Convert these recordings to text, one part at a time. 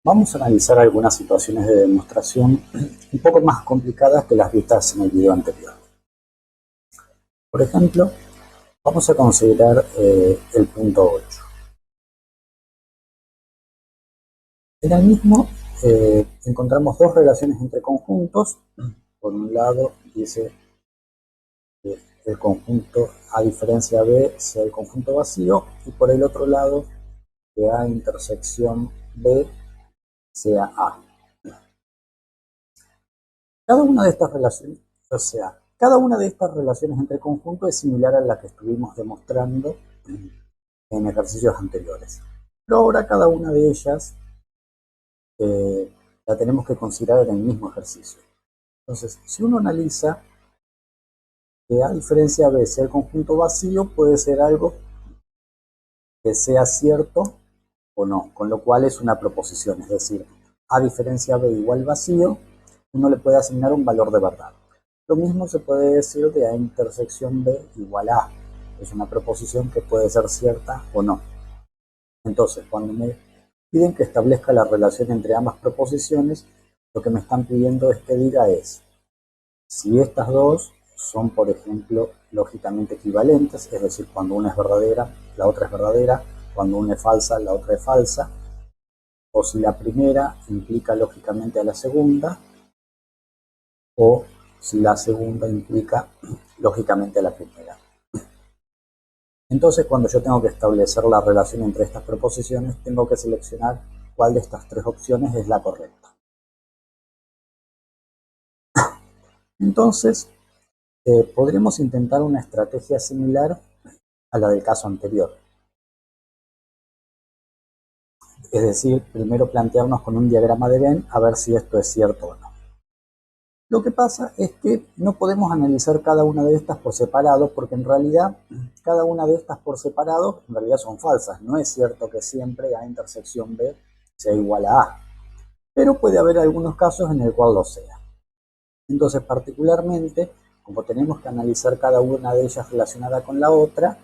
Vamos a analizar algunas situaciones de demostración un poco más complicadas que las vistas en el video anterior. Por ejemplo, vamos a considerar el punto 8. En el mismo encontramos dos relaciones entre conjuntos. Por un lado dice que el conjunto A diferencia B sea el conjunto vacío, y por el otro lado que A intersección B sea A. Cada una de estas relaciones, cada una de estas relaciones entre conjuntos es similar a la que estuvimos demostrando en ejercicios anteriores. Pero ahora cada una de ellas la tenemos que considerar en el mismo ejercicio. Entonces, si uno analiza que A diferencia B sea el conjunto vacío, puede ser algo que sea cierto o no, con lo cual es una proposición, es decir, A diferencia B igual vacío, uno le puede asignar un valor de verdad. Lo mismo se puede decir de A intersección B igual A. Es una proposición que puede ser cierta o no. Entonces, cuando me piden que establezca la relación entre ambas proposiciones, lo que me están pidiendo es que diga si estas dos son, por ejemplo, lógicamente equivalentes, es decir, cuando una es verdadera, la otra es verdadera, cuando una es falsa, la otra es falsa, o si la primera implica lógicamente a la segunda, o si la segunda implica lógicamente a la primera. Entonces, cuando yo tengo que establecer la relación entre estas proposiciones, tengo que seleccionar cuál de estas tres opciones es la correcta. Entonces, podremos intentar una estrategia similar a la del caso anterior. Es decir, primero plantearnos con un diagrama de Venn a ver si esto es cierto o no. Lo que pasa es que no podemos analizar cada una de estas por separado, porque en realidad cada una de estas por separado en realidad son falsas. No es cierto que siempre A intersección B sea igual a A, pero puede haber algunos casos en el cual lo sea. Entonces, particularmente, como tenemos que analizar cada una de ellas relacionada con la otra,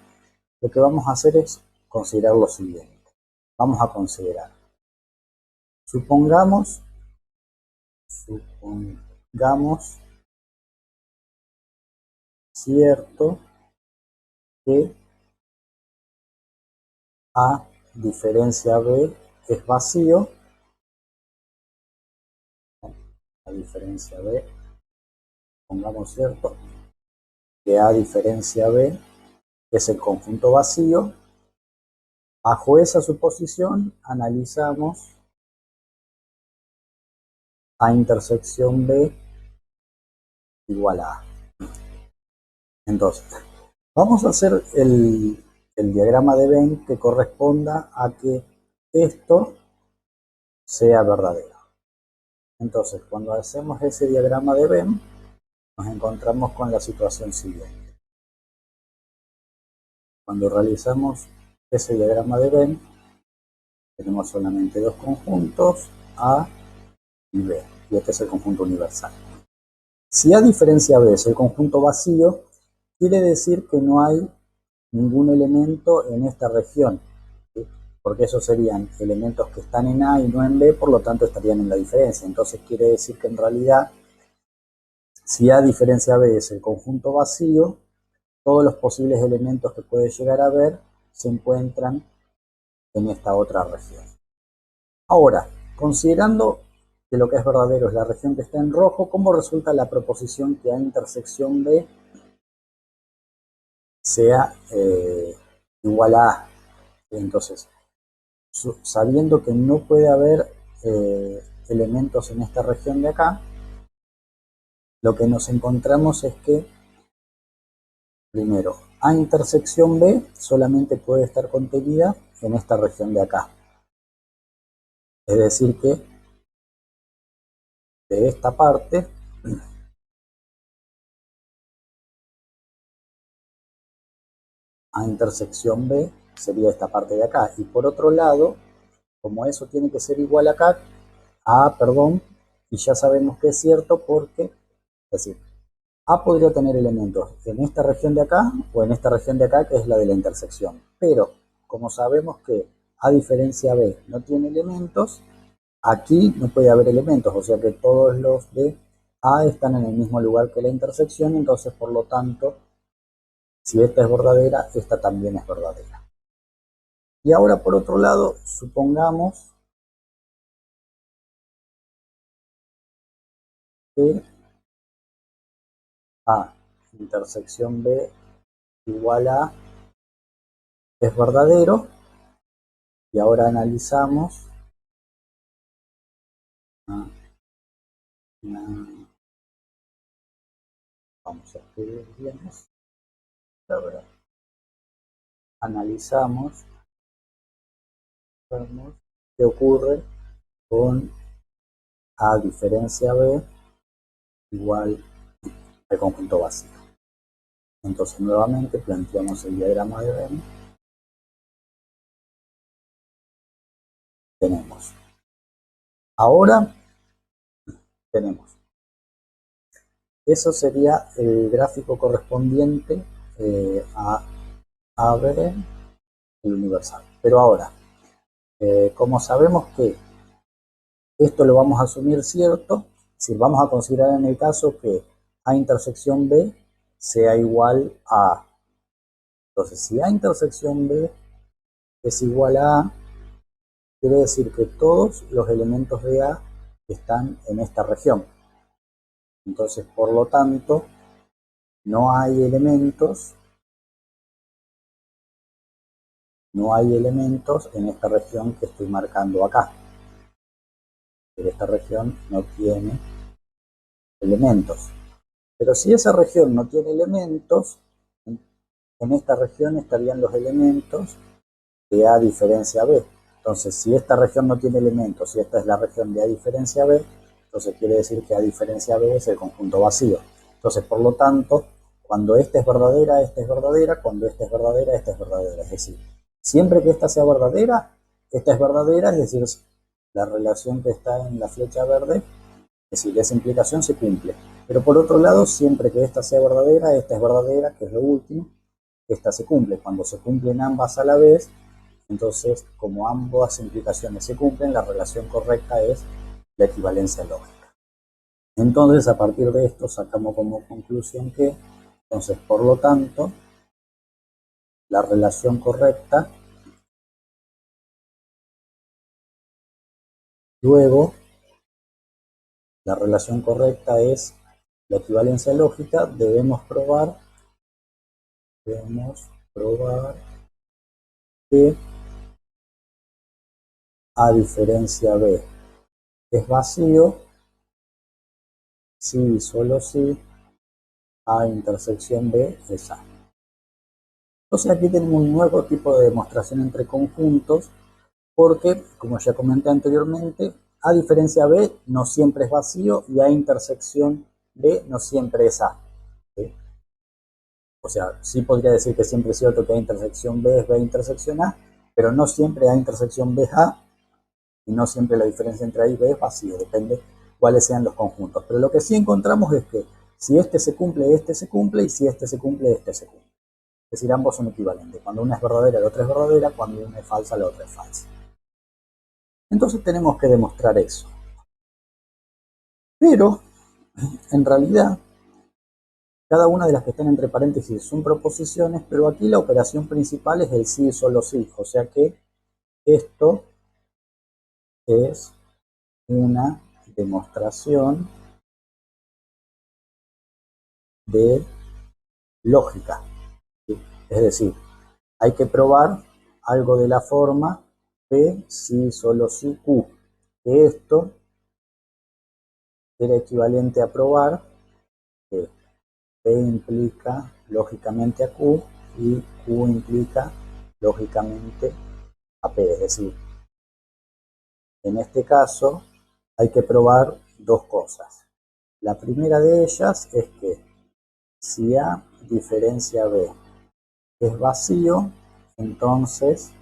lo que vamos a hacer es considerar lo siguiente. Vamos a considerar, supongamos cierto que A diferencia B es vacío, A diferencia B, pongamos cierto que A diferencia B es el conjunto vacío. Bajo esa suposición analizamos A intersección B igual a A. Entonces, vamos a hacer el diagrama de Venn que corresponda a que esto sea verdadero. Entonces, cuando hacemos ese diagrama de Venn, nos encontramos con la situación siguiente. Cuando realizamos ese diagrama de Venn, tenemos solamente dos conjuntos, A y B, y este es el conjunto universal. Si A diferencia B es el conjunto vacío, quiere decir que no hay ningún elemento en esta región, ¿sí? Porque esos serían elementos que están en A y no en B, por lo tanto estarían en la diferencia. Entonces quiere decir que en realidad, si A diferencia B es el conjunto vacío, todos los posibles elementos que puede llegar a ver se encuentran en esta otra región. Ahora, considerando que lo que es verdadero es la región que está en rojo, ¿cómo resulta la proposición que A intersección B sea igual a A? Entonces, sabiendo que no puede haber elementos en esta región de acá, lo que nos encontramos es que, primero, A intersección B solamente puede estar contenida en esta región de acá. Es decir que de esta parte A intersección B sería esta parte de acá. Y por otro lado, como eso tiene que ser igual acá, y ya sabemos que es cierto porque, es decir, A podría tener elementos en esta región de acá o en esta región de acá, que es la de la intersección. Pero, como sabemos que A diferencia B no tiene elementos, aquí no puede haber elementos, o sea que todos los de A están en el mismo lugar que la intersección, entonces por lo tanto, si esta es verdadera, esta también es verdadera. Y ahora por otro lado, supongamos que A intersección B igual a es verdadero, y ahora analizamos vamos a escribir bien esto, analizamos qué ocurre con A diferencia B igual al conjunto vacío. Entonces nuevamente planteamos el diagrama de Venn. Tenemos, ahora tenemos, eso sería el gráfico correspondiente a AB, el universal. Pero ahora, como sabemos que esto lo vamos a asumir cierto, si vamos a considerar en el caso que A intersección B sea igual a A. Entonces, si A intersección B es igual a A, quiere decir que todos los elementos de A están en esta región. Entonces, por lo tanto, no hay elementos en esta región que estoy marcando acá. Pero esta región no tiene elementos. Pero si esa región no tiene elementos, en esta región estarían los elementos de A diferencia B. Entonces, si esta región no tiene elementos, si esta es la región de A diferencia B, entonces quiere decir que A diferencia B es el conjunto vacío. Entonces, por lo tanto, cuando esta es verdadera, esta es verdadera, cuando esta es verdadera, esta es verdadera. Es decir, siempre que esta sea verdadera, esta es verdadera, es decir, la relación que está en la flecha verde, es decir, esa implicación se cumple. Pero por otro lado, siempre que esta sea verdadera, esta es verdadera, que es lo último, esta se cumple. Cuando se cumplen ambas a la vez, entonces, como ambas implicaciones se cumplen, la relación correcta es la equivalencia lógica. Entonces, a partir de esto, sacamos como conclusión que, entonces, por lo tanto, la relación correcta, luego, la relación correcta es la equivalencia lógica, debemos probar que A diferencia B es vacío si y solo si A intersección B es A. Entonces aquí tenemos un nuevo tipo de demostración entre conjuntos, porque, como ya comenté anteriormente, A diferencia B no siempre es vacío y A intersección B no siempre es A. ¿Sí? O sea, sí podría decir que siempre es cierto que A intersección B es B intersección A, pero no siempre A intersección B es A, y no siempre la diferencia entre A y B es vacío, depende cuáles sean los conjuntos. Pero lo que sí encontramos es que si este se cumple, y si este se cumple, este se cumple. Es decir, ambos son equivalentes. Cuando una es verdadera, la otra es verdadera. Cuando una es falsa, la otra es falsa. Entonces tenemos que demostrar eso. Pero, en realidad, cada una de las que están entre paréntesis son proposiciones, pero aquí la operación principal es el sí y solo sí. O sea que esto es una demostración de lógica. ¿Sí? Es decir, hay que probar algo de la forma P, sí, solo sí, Q. Que esto era equivalente a probar que P implica lógicamente a Q y Q implica lógicamente a P. Es decir, en este caso hay que probar dos cosas. La primera de ellas es que si A diferencia B es vacío, entonces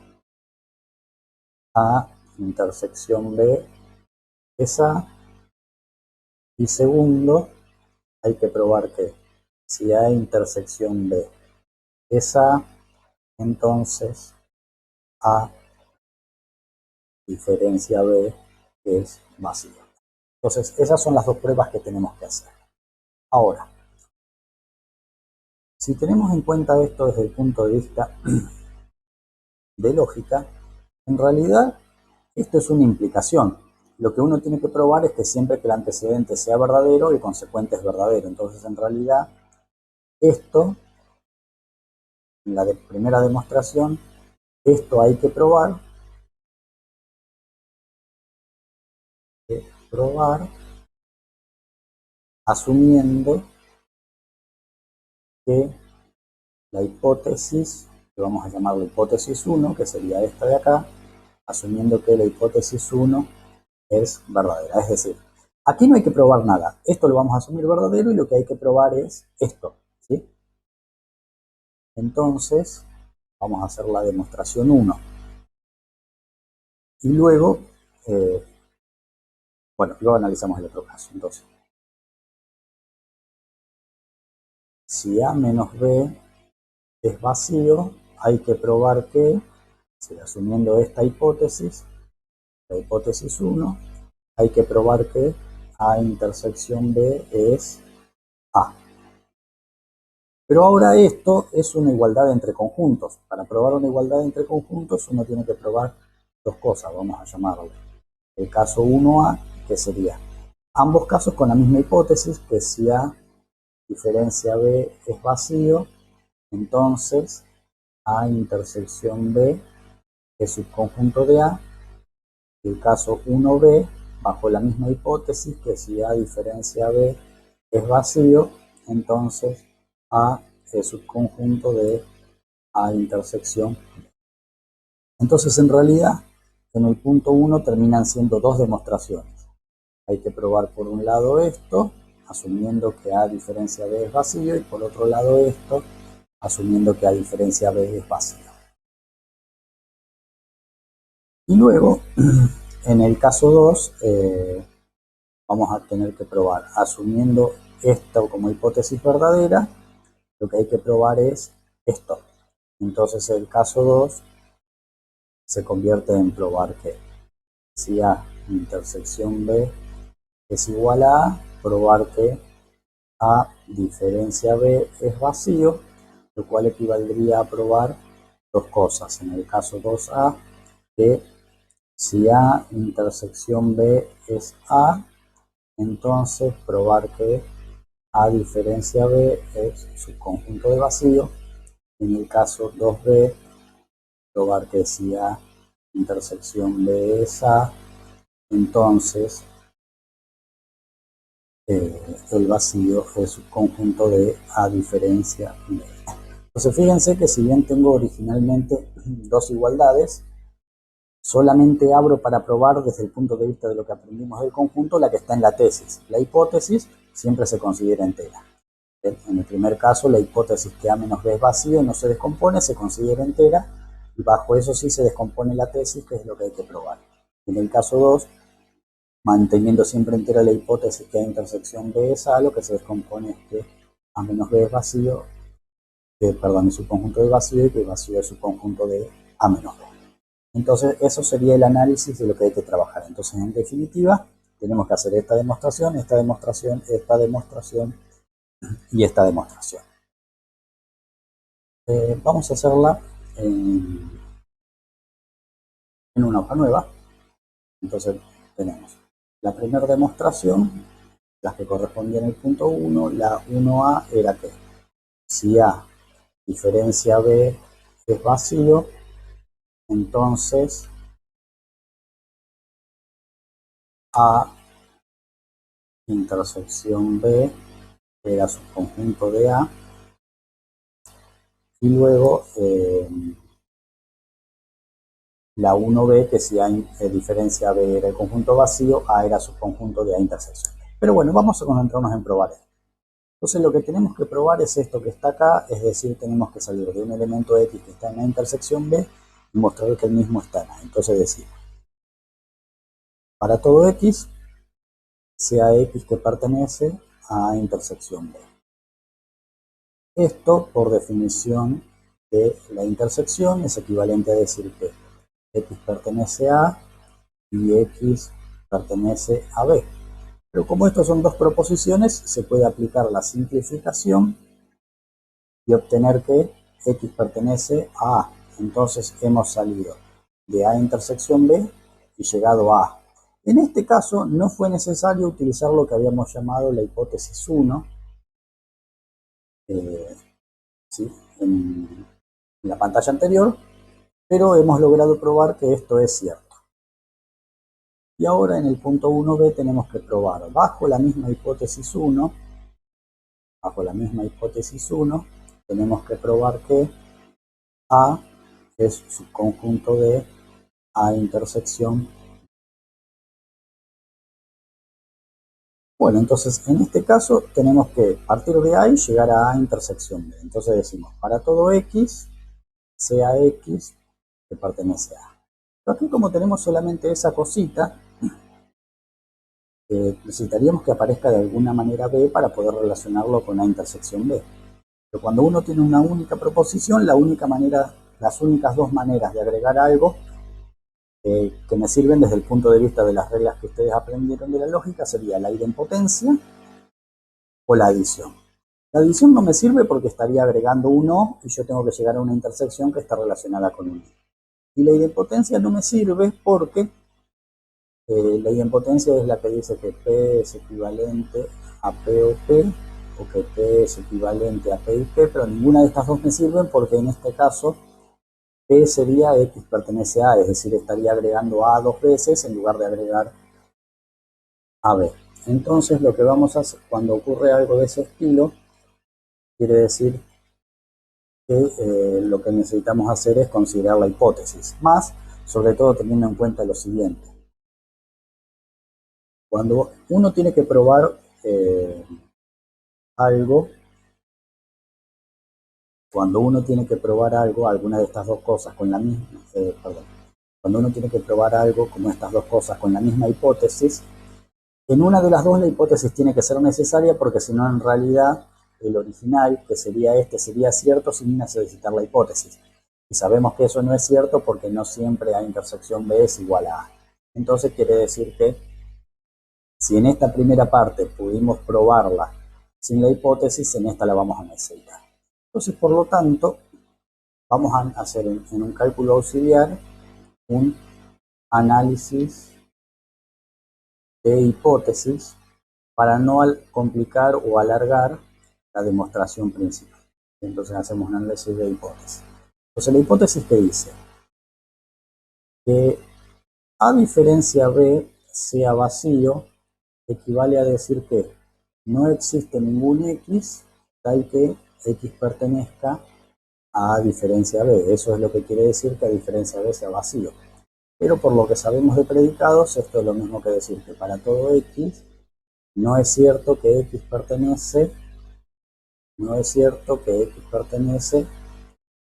A intersección B es A. Y segundo, hay que probar que si A intersección B es A, entonces A diferencia B es vacío. Entonces, esas son las dos pruebas que tenemos que hacer. Ahora, si tenemos en cuenta esto desde el punto de vista de lógica, en realidad esto es una implicación. Lo que uno tiene que probar es que siempre que el antecedente sea verdadero, el consecuente es verdadero. Entonces, en realidad, esto, en la primera demostración, esto hay que probar asumiendo que la hipótesis, que vamos a llamarla hipótesis 1, que sería esta de acá, asumiendo que la hipótesis 1 es verdadera. Es decir, aquí no hay que probar nada. Esto lo vamos a asumir verdadero y lo que hay que probar es esto, ¿sí? Entonces, vamos a hacer la demostración 1. Y luego, luego analizamos el otro caso. Entonces, si A menos B es vacío, hay que probar que, asumiendo esta hipótesis, la hipótesis 1, hay que probar que A intersección B es A. Pero ahora esto es una igualdad entre conjuntos. Para probar una igualdad entre conjuntos uno tiene que probar dos cosas, vamos a llamarlo. El caso 1A, que sería ambos casos con la misma hipótesis, que si A diferencia B es vacío, entonces A intersección B es subconjunto de A. Y el caso 1B, bajo la misma hipótesis, que si A diferencia B es vacío, entonces A es subconjunto de A intersección B. Entonces, en realidad, en el punto 1 terminan siendo dos demostraciones. Hay que probar por un lado esto, asumiendo que A diferencia B es vacío, y por otro lado esto, asumiendo que A diferencia B es vacío. Y luego, en el caso 2, vamos a tener que probar, asumiendo esto como hipótesis verdadera, lo que hay que probar es esto. Entonces el caso 2 se convierte en probar que si A intersección B es igual a A, probar que A diferencia B es vacío, lo cual equivaldría a probar dos cosas. En el caso 2A, que si A intersección B es A, entonces probar que A diferencia B es subconjunto de vacío. En el caso 2B, probar que si A intersección B es A, entonces el vacío es subconjunto de A diferencia B. Entonces fíjense que si bien tengo originalmente dos igualdades, solamente abro para probar desde el punto de vista de lo que aprendimos del conjunto la que está en la tesis. La hipótesis siempre se considera entera. En el primer caso, la hipótesis que A menos B es vacío y no se descompone, se considera entera, y bajo eso sí se descompone la tesis, que es lo que hay que probar. En el caso 2, manteniendo siempre entera la hipótesis que A intersección B es A, lo que se descompone es que A menos B es vacío, es subconjunto de vacío, y que el vacío es subconjunto de A menos B. Entonces, eso sería el análisis de lo que hay que trabajar. Entonces, en definitiva, tenemos que hacer esta demostración, esta demostración, esta demostración y esta demostración. Vamos a hacerla en una hoja nueva. Entonces, tenemos la primera demostración, las que correspondían al punto 1. La 1A era que si A diferencia B es vacío, entonces A intersección B era subconjunto de A, y luego la 1B, que si A diferencia B era el conjunto vacío, A era subconjunto de A intersección B. Pero bueno, vamos a concentrarnos en probar esto. Entonces lo que tenemos que probar es esto que está acá, es decir, tenemos que salir de un elemento X que está en la intersección B y mostrar que el mismo está en A. Entonces decimos, para todo X, sea X que pertenece a A intersección B. Esto, por definición de la intersección, es equivalente a decir que X pertenece a A y X pertenece a B. Pero como estos son dos proposiciones, se puede aplicar la simplificación y obtener que X pertenece a A. Entonces hemos salido de A intersección B y llegado a A. En este caso no fue necesario utilizar lo que habíamos llamado la hipótesis 1, ¿sí? en la pantalla anterior, pero hemos logrado probar que esto es cierto. Y ahora en el punto 1b tenemos que probar bajo la misma hipótesis 1, tenemos que probar que A es subconjunto de A intersección. Bueno, entonces en este caso tenemos que partir de A y llegar a A intersección B. Entonces decimos, para todo X, sea X que pertenece a A. Pero aquí como tenemos solamente esa cosita, necesitaríamos que aparezca de alguna manera B para poder relacionarlo con A intersección B. Pero cuando uno tiene una única proposición, las únicas dos maneras de agregar algo que me sirven desde el punto de vista de las reglas que ustedes aprendieron de la lógica sería la idempotencia o la adición. La adición no me sirve porque estaría agregando un O y yo tengo que llegar a una intersección que está relacionada con un I. Y la idempotencia no me sirve porque la idempotencia es la que dice que P es equivalente a P o P, o que P es equivalente a P y P, pero ninguna de estas dos me sirven porque en este caso P sería X pertenece a, es decir, estaría agregando A dos veces en lugar de agregar a B. Entonces lo que vamos a hacer cuando ocurre algo de ese estilo, quiere decir que lo que necesitamos hacer es considerar la hipótesis, más sobre todo teniendo en cuenta lo siguiente. Cuando uno tiene que probar algo, alguna de estas dos cosas con la misma, cuando uno tiene que probar algo como estas dos cosas con la misma hipótesis, en una de las dos la hipótesis tiene que ser necesaria porque si no en realidad el original, que sería este, sería cierto sin necesitar la hipótesis. Y sabemos que eso no es cierto porque no siempre A intersección B es igual a A. Entonces quiere decir que si en esta primera parte pudimos probarla sin la hipótesis, en esta la vamos a necesitar. Entonces, por lo tanto, vamos a hacer en un cálculo auxiliar un análisis de hipótesis para no complicar o alargar la demostración principal. Entonces hacemos un análisis de hipótesis. Entonces la hipótesis que dice que A diferencia B sea vacío equivale a decir que no existe ningún X tal que X pertenezca a diferencia B. Eso es lo que quiere decir que A diferencia B sea vacío. Pero por lo que sabemos de predicados, esto es lo mismo que decir que para todo X no es cierto que X pertenece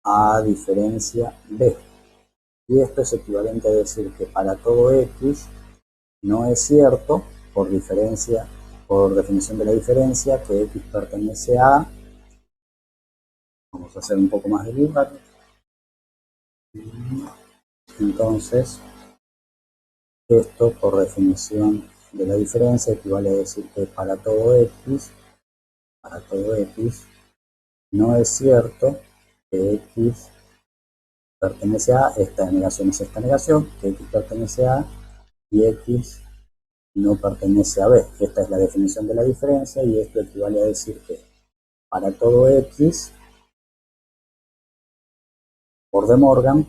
a diferencia B. Y esto es equivalente a decir que para todo X no es cierto, por definición de la diferencia, que X pertenece a, vamos a hacer un poco más de debug. Entonces, esto por definición de la diferencia equivale a decir que para todo X no es cierto que X pertenece a, esta negación es esta negación, que X pertenece a y X no pertenece a B. Esta es la definición de la diferencia y esto equivale a decir que para todo X, por De Morgan,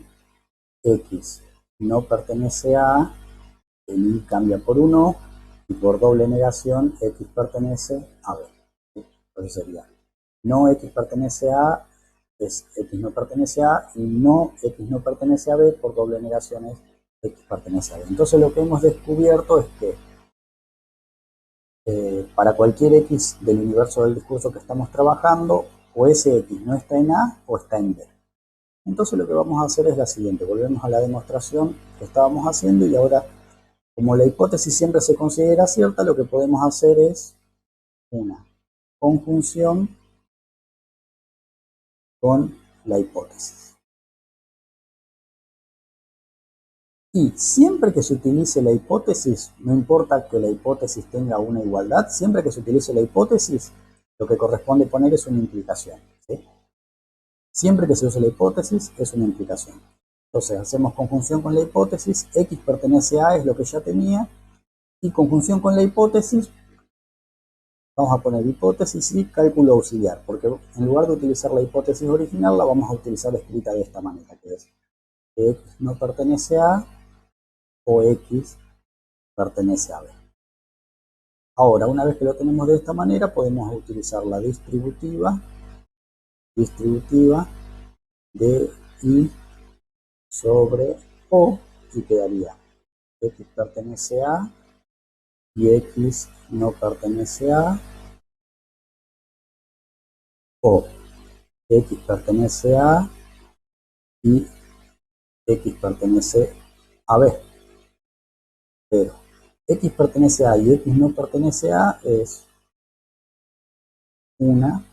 X no pertenece a, el I cambia por 1 y por doble negación X pertenece a B. Entonces sería no X pertenece a es X no pertenece a y no X no pertenece a B por doble negación es X pertenece a B. Entonces lo que hemos descubierto es que para cualquier X del universo del discurso que estamos trabajando, o ese X no está en A o está en B. Entonces lo que vamos a hacer es la siguiente, volvemos a la demostración que estábamos haciendo y ahora, como la hipótesis siempre se considera cierta, lo que podemos hacer es una conjunción con la hipótesis. Y siempre que se utilice la hipótesis, no importa que la hipótesis tenga una igualdad, siempre que se utilice la hipótesis, lo que corresponde poner es una implicación, ¿sí? Siempre que se use la hipótesis es una implicación. Entonces hacemos conjunción con la hipótesis, X pertenece a es lo que ya tenía, y conjunción con la hipótesis, vamos a poner hipótesis y cálculo auxiliar, porque en lugar de utilizar la hipótesis original, la vamos a utilizar escrita de esta manera, que es que X no pertenece a o X pertenece a B. Ahora, una vez que lo tenemos de esta manera, podemos utilizar la distributiva de I sobre O y quedaría X pertenece a y X no pertenece a o X pertenece a y X pertenece a B. Pero X pertenece a y X no pertenece a es una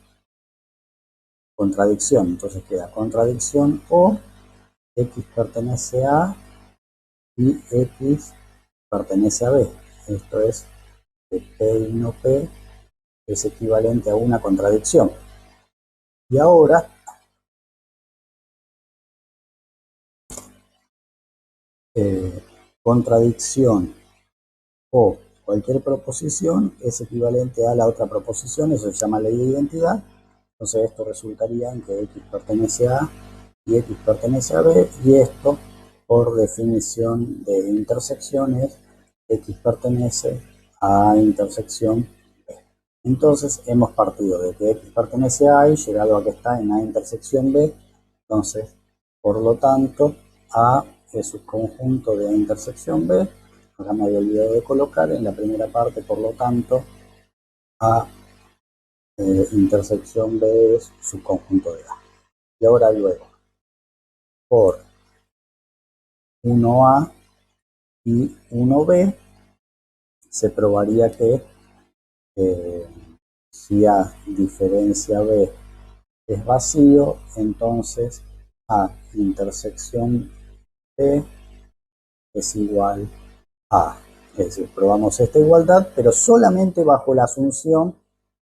contradicción. Entonces queda contradicción o X pertenece a y X pertenece a B. Esto es que P y no P es equivalente a una contradicción. Y ahora contradicción o cualquier proposición es equivalente a la otra proposición, eso se llama ley de identidad. Entonces esto resultaría en que X pertenece a y X pertenece a B, y esto por definición de intersección es X pertenece a intersección B. Entonces hemos partido de que X pertenece a y llegado a que está en A intersección B. Entonces, por lo tanto, A es subconjunto de A intersección B. Acá me había olvidado de colocar en la primera parte, por lo tanto, A intersección B es subconjunto de A. Y ahora luego, por 1A y 1B, se probaría que si A diferencia B es vacío, entonces A intersección B es igual a. Es decir, probamos esta igualdad, pero solamente bajo la asunción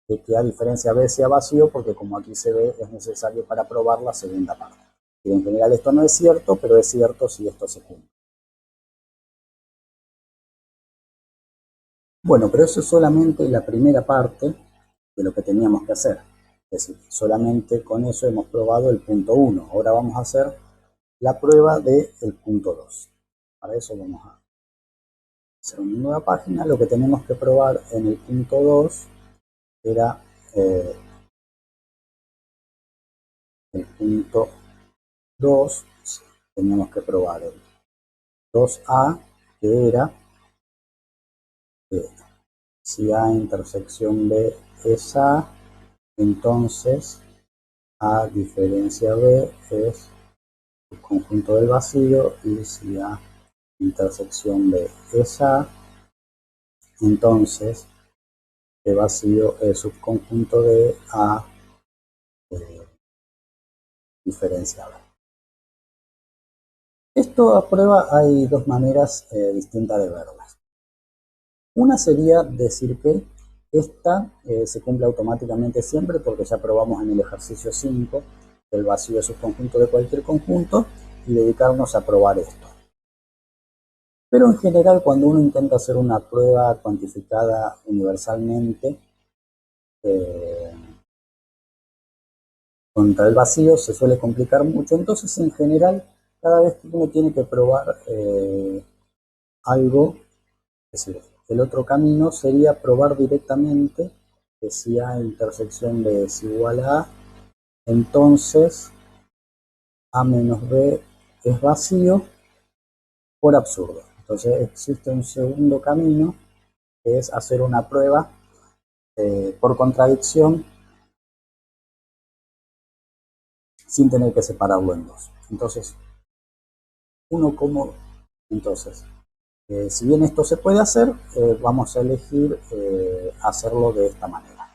de que A diferencia B sea vacío, porque como aquí se ve, es necesario para probar la segunda parte. Y en general esto no es cierto, pero es cierto si esto se cumple. Bueno, pero eso es solamente la primera parte de lo que teníamos que hacer. Es decir, solamente con eso hemos probado el punto 1. Ahora vamos a hacer la prueba del punto 2. Para eso vamos a hacer una nueva página. Lo que tenemos que probar en el punto 2 era el punto 2. Teníamos que probar el 2A, que era que si A intersección B es A, entonces A diferencia B es el conjunto del vacío, y si A intersección B es A, entonces el vacío es subconjunto de A diferencia B. Esto a prueba hay dos maneras distintas de verlas. Una sería decir que esta se cumple automáticamente siempre, porque ya probamos en el ejercicio 5 que el vacío es subconjunto de cualquier conjunto, y dedicarnos a probar esto. Pero en general, cuando uno intenta hacer una prueba cuantificada universalmente contra el vacío, se suele complicar mucho. Entonces, en general, cada vez que uno tiene que probar algo, es decir, el otro camino sería probar directamente que si A intersección B es igual a A, entonces A menos B es vacío por absurdo. Entonces existe un segundo camino, que es hacer una prueba por contradicción sin tener que separarlo en dos. Entonces, si bien esto se puede hacer, vamos a elegir hacerlo de esta manera.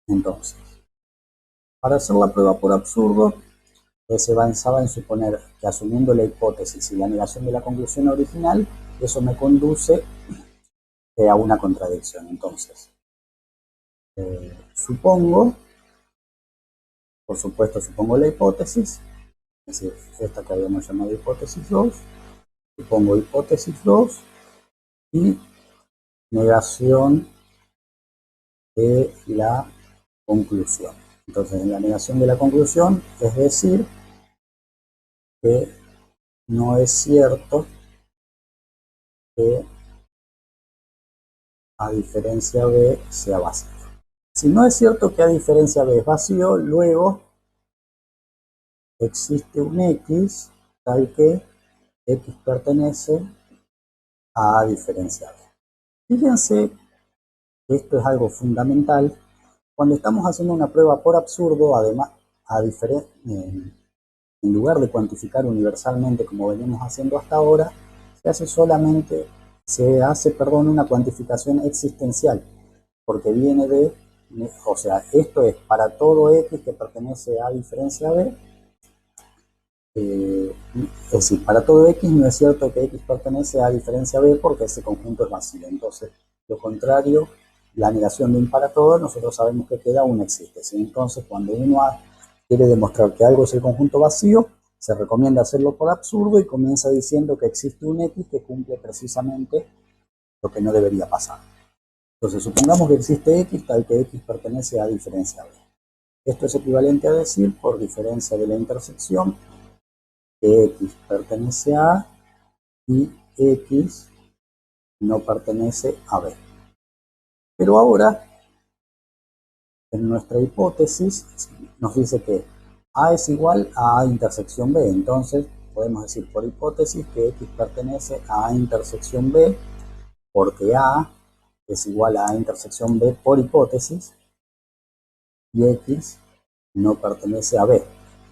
Entonces, para hacer la prueba por absurdo, se basaba en suponer que asumiendo la hipótesis y la negación de la conclusión original, eso me conduce a una contradicción. Entonces, supongo, por supuesto, supongo la hipótesis, es decir, esta que habíamos llamado hipótesis 2, supongo hipótesis 2 y negación de la conclusión. Entonces, en la negación de la conclusión, es decir, que no es cierto que A diferencia B sea vacío. Si no es cierto que A diferencia B es vacío, luego existe un X tal que X pertenece a A diferencia B. Fíjense que esto es algo fundamental. Cuando estamos haciendo una prueba por absurdo, además, en lugar de cuantificar universalmente como venimos haciendo hasta ahora, se hace una cuantificación existencial, porque viene de, o sea, esto es para todo X que pertenece a diferencia B, es decir, para todo X no es cierto que X pertenece a diferencia B porque ese conjunto es vacío. Entonces, lo contrario, la negación de un para todo, nosotros sabemos que queda un existe. ¿Sí? Entonces, cuando uno quiere demostrar que algo es el conjunto vacío, se recomienda hacerlo por absurdo y comienza diciendo que existe un X que cumple precisamente lo que no debería pasar. Entonces, supongamos que existe X tal que X pertenece a diferencia B. Esto es equivalente a decir, por diferencia de la intersección, que X pertenece a A y X no pertenece a B. Pero ahora, en nuestra hipótesis, nos dice que A es igual a A intersección B. Entonces, podemos decir por hipótesis que X pertenece a A intersección B, porque A es igual a A intersección B por hipótesis, y X no pertenece a B.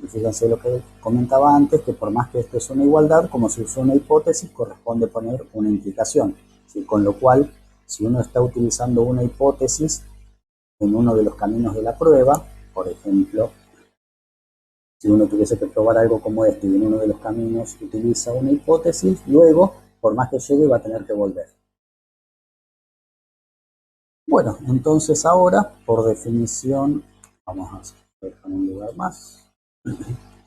Y fíjense lo que comentaba antes, que por más que esto es una igualdad, como se usó una hipótesis, corresponde poner una implicación. ¿Sí? Con lo cual, si uno está utilizando una hipótesis en uno de los caminos de la prueba, por ejemplo, si uno tuviese que probar algo como este y en uno de los caminos utiliza una hipótesis, luego, por más que llegue, va a tener que volver. Bueno, entonces ahora, por definición, vamos a hacer en un lugar más.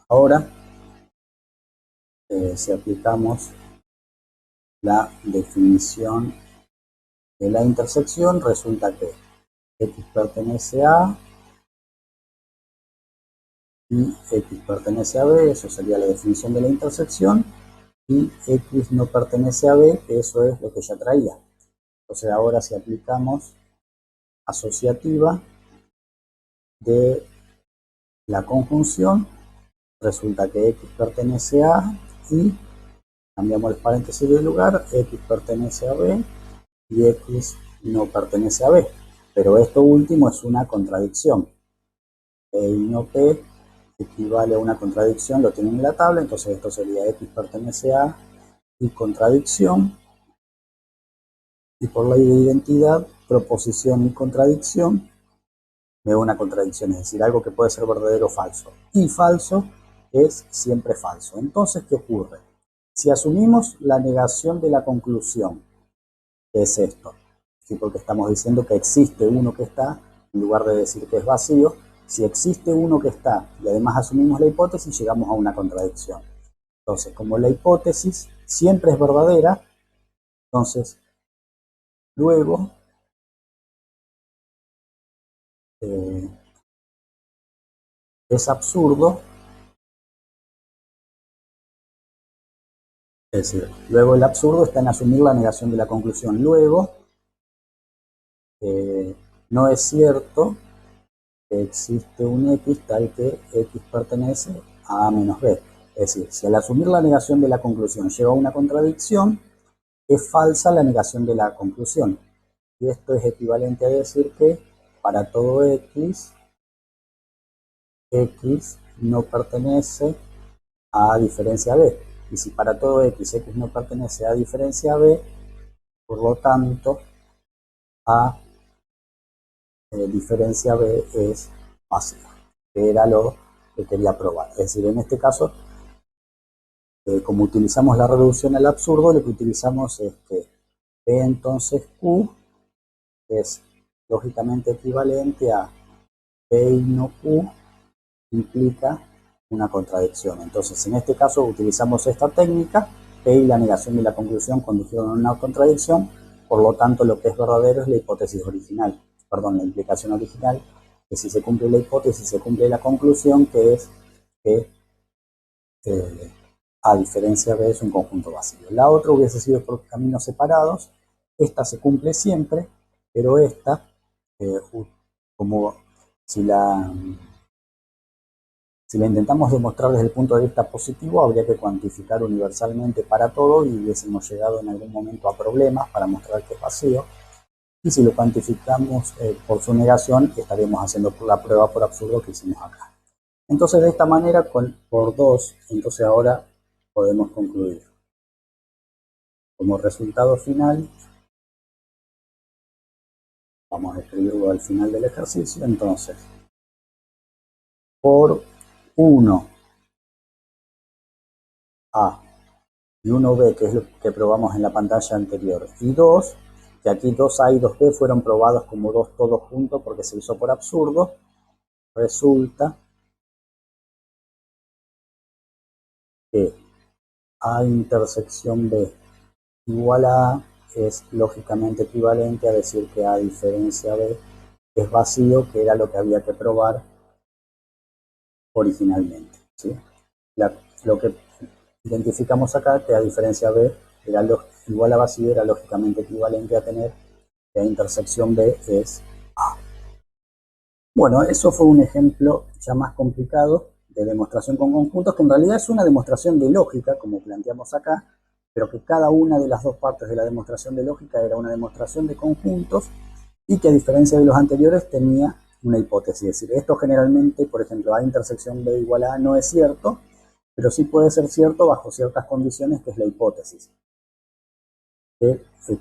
Ahora, si aplicamos la definición de la intersección, resulta que X pertenece a A y X pertenece a B, eso sería la definición de la intersección, y X no pertenece a B, que eso es lo que ya traía. Entonces ahora si aplicamos asociativa de la conjunción, resulta que X pertenece a A y cambiamos el paréntesis de lugar, X pertenece a B y X no pertenece a B. Pero esto último es una contradicción. P y no P equivale a una contradicción, lo tienen en la tabla, entonces esto sería X pertenece a y contradicción. Y por ley de identidad, proposición y contradicción me da una contradicción, es decir, algo que puede ser verdadero o falso. Y falso es siempre falso. Entonces, ¿qué ocurre? Si asumimos la negación de la conclusión, ¿qué es esto? ¿Sí? Porque estamos diciendo que existe uno que está, en lugar de decir que es vacío. Si existe uno que está y además asumimos la hipótesis, llegamos a una contradicción. Entonces, como la hipótesis siempre es verdadera, entonces luego es absurdo, es decir, luego el absurdo está en asumir la negación de la conclusión. Luego, no es cierto que existe un X tal que X pertenece a A menos B. Es decir, si al asumir la negación de la conclusión lleva a una contradicción, es falsa la negación de la conclusión. Y esto es equivalente a decir que para todo X, X no pertenece a A diferencia B. Y si para todo X, X no pertenece a diferencia B, por lo tanto, A diferencia B es vacío, que era lo que quería probar. Es decir, en este caso, como utilizamos la reducción al absurdo, lo que utilizamos es que P entonces Q es lógicamente equivalente a P y no Q implica una contradicción. Entonces, en este caso utilizamos esta técnica, P y la negación y la conclusión condujeron a una contradicción, por lo tanto lo que es verdadero es la hipótesis original, perdón, la implicación original, que si se cumple la hipótesis se cumple la conclusión, que es que A diferencia B es un conjunto vacío. La otra hubiese sido por caminos separados, esta se cumple siempre, pero esta, como si la intentamos demostrar desde el punto de vista positivo, habría que cuantificar universalmente para todo y hubiésemos llegado en algún momento a problemas para mostrar que es vacío. Y si lo cuantificamos por su negación, estaríamos haciendo la prueba por absurdo que hicimos acá. Entonces, de esta manera, por 2, entonces ahora podemos concluir. Como resultado final, vamos a escribirlo al final del ejercicio, entonces, por 1A y 1B, que es lo que probamos en la pantalla anterior, y 2, que aquí 2A y 2B fueron probados como 2 todos juntos porque se hizo por absurdo, resulta que A intersección B igual a A es lógicamente equivalente a decir que A diferencia B es vacío, que era lo que había que probar originalmente, ¿sí? Lo que identificamos acá, que A diferencia B era igual a vacío, era lógicamente equivalente a tener que A intersección B es A. Bueno, eso fue un ejemplo ya más complicado de demostración con conjuntos, que en realidad es una demostración de lógica, como planteamos acá, pero que cada una de las dos partes de la demostración de lógica era una demostración de conjuntos y que a diferencia de los anteriores tenía una hipótesis. Es decir, esto generalmente, por ejemplo, A intersección B igual a A no es cierto, pero sí puede ser cierto bajo ciertas condiciones, que es la hipótesis.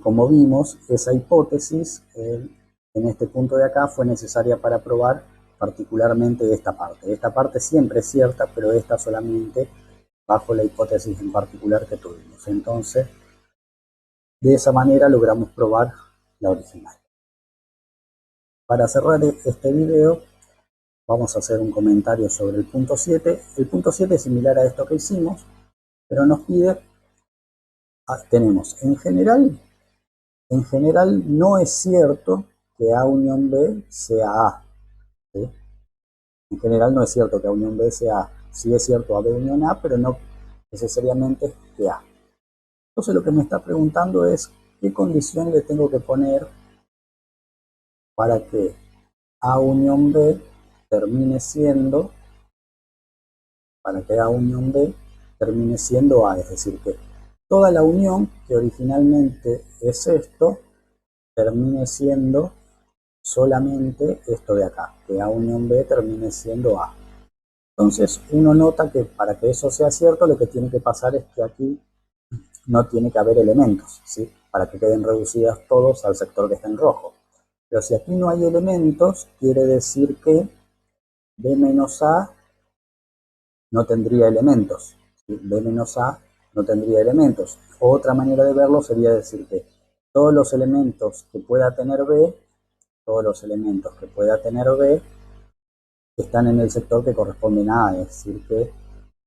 Como vimos, esa hipótesis en este punto de acá fue necesaria para probar particularmente esta parte. Esta parte siempre es cierta, pero esta solamente bajo la hipótesis en particular que tuvimos. Entonces, de esa manera logramos probar la original. Para cerrar este video, vamos a hacer un comentario sobre el punto 7. El punto 7 es similar a esto que hicimos, pero nos pide, tenemos en general no es cierto que A unión B sea A. ¿Sí? En general no es cierto que A unión B sea A. Sí es cierto A B unión A, pero no necesariamente que A. Entonces lo que me está preguntando es qué condición le tengo que poner para que A unión B termine siendo, A, es decir, que toda la unión que originalmente es esto, termine siendo solamente esto de acá, que A unión B termine siendo A. Entonces uno nota que para que eso sea cierto, lo que tiene que pasar es que aquí no tiene que haber elementos, ¿sí? Para que queden reducidas todos al sector que está en rojo. Pero si aquí no hay elementos, quiere decir que B menos A no tendría elementos. ¿Sí? B menos A no tendría elementos. Otra manera de verlo sería decir que todos los elementos que pueda tener B están en el sector que corresponden a A, es decir, que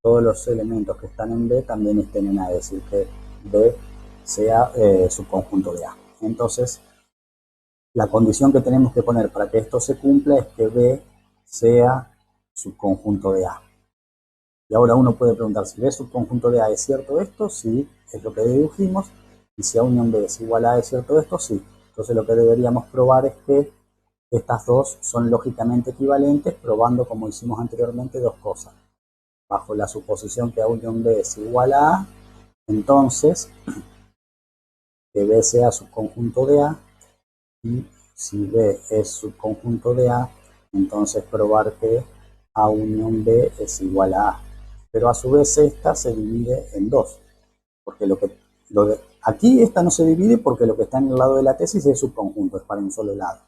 todos los elementos que están en B también estén en A, es decir, que B sea subconjunto de A. Entonces, la condición que tenemos que poner para que esto se cumpla es que B sea subconjunto de A. Y ahora uno puede preguntar, si B subconjunto de A es cierto esto, sí, es lo que dedujimos, y si A unión B es igual a A es cierto esto, sí. Entonces lo que deberíamos probar es que estas dos son lógicamente equivalentes, probando como hicimos anteriormente dos cosas. Bajo la suposición que A unión B es igual a A, entonces que B sea subconjunto de A, y si B es subconjunto de A, entonces probar que A unión B es igual a A. Pero a su vez esta se divide en dos, porque aquí esta no se divide porque lo que está en el lado de la tesis es subconjunto, es para un solo lado.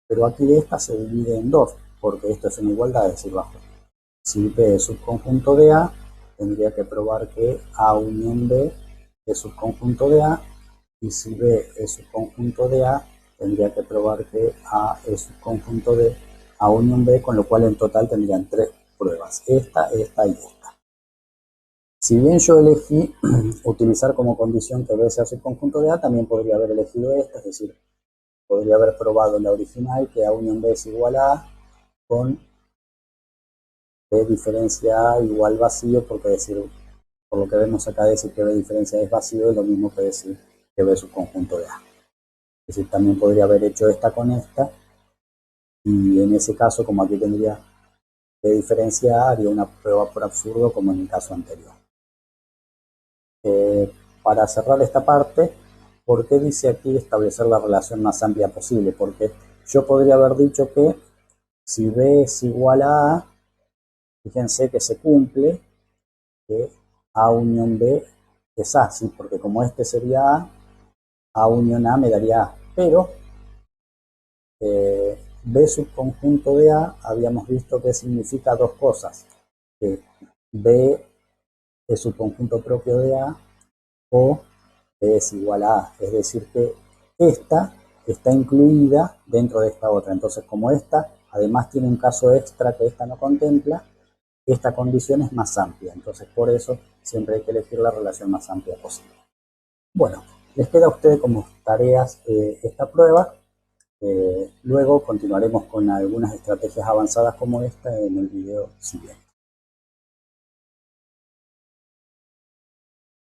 Pero aquí esta se divide en dos, porque esto es una igualdad, es decir, bajo Si B es subconjunto de A, tendría que probar que A unión B es subconjunto de A, y si B es subconjunto de A, tendría que probar que A es subconjunto de A unión B, con lo cual en total tendrían 3 pruebas, esta y esta. Si bien yo elegí utilizar como condición que B sea subconjunto de A, también podría haber elegido esta, es decir, podría haber probado la original que A unión B es igual a A con B diferencia A igual vacío, porque decir, por lo que vemos acá, decir que B diferencia A es vacío es lo mismo que decir que B es subconjunto de A. Es decir, también podría haber hecho esta con esta, y en ese caso, como aquí tendría B diferencia A, haría una prueba por absurdo como en el caso anterior. Para cerrar esta parte, ¿por qué dice aquí establecer la relación más amplia posible? Porque yo podría haber dicho que si B es igual a A, fíjense que se cumple que A unión B es A, ¿sí? Porque como este sería A unión A me daría A. Pero B subconjunto de A habíamos visto que significa dos cosas. Que B es subconjunto propio de A o B es igual a A. Es decir que esta está incluida dentro de esta otra. Entonces, como esta además tiene un caso extra que esta no contempla, esta condición es más amplia. Entonces, por eso siempre hay que elegir la relación más amplia posible. Bueno, les queda a ustedes como tareas esta prueba. Luego continuaremos con algunas estrategias avanzadas como esta en el video siguiente.